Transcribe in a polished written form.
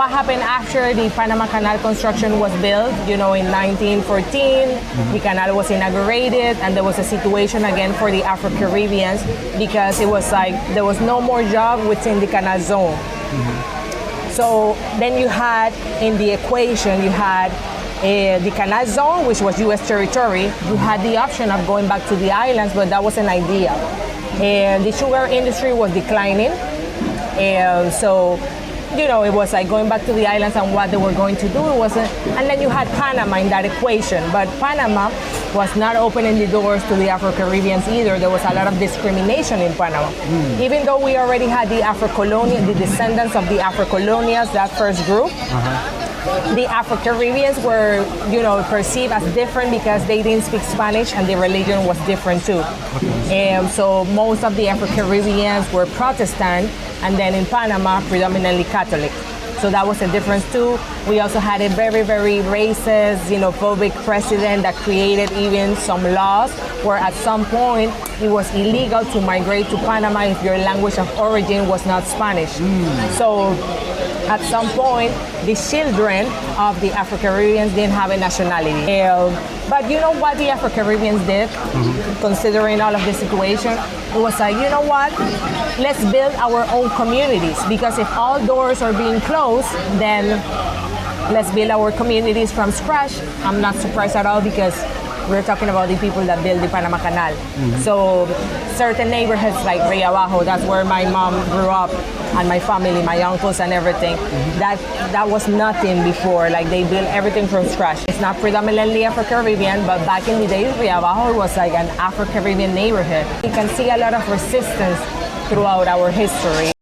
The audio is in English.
what happened after the Panama Canal construction was built, in 1914, the canal was inaugurated, and there was a situation again for the Afro-Caribbeans because it was like there was no more job within the canal zone. So then you had in the equation, you had the canal zone, which was U.S. territory. You had the option of going back to the islands, but that wasn't ideal. And the sugar industry was declining. And so, it was like going back to the islands and what they were going to do. It wasn't, and then you had Panama in that equation. But Panama was not opening the doors to the Afro-Caribbeans either. There was a lot of discrimination in Panama. Even though we already had the the descendants of the Afro-colonials, that first group, the Afro-Caribbeans were, perceived as different because they didn't speak Spanish and their religion was different too. And so most of the Afro-Caribbeans were Protestant, and then in Panama, predominantly Catholic. So that was a difference too. We also had a very, very racist, xenophobic president that created even some laws where at some point it was illegal to migrate to Panama if your language of origin was not Spanish. So at some point, the children of the Afro-Caribbeans didn't have a nationality. But you know what the Afro-Caribbeans did, considering all of the situation? It was like, you know what? Let's build our own communities, because if all doors are being closed, then let's build our communities from scratch. I'm not surprised at all because we're talking about the people that built the Panama Canal. So certain neighborhoods like Rio Abajo, that's where my mom grew up, and my family, my uncles and everything, that was nothing before. Like they built everything from scratch. It's not predominantly Afro-Caribbean, but back in the days, Rio Abajo was like an Afro-Caribbean neighborhood. You can see a lot of resistance throughout our history.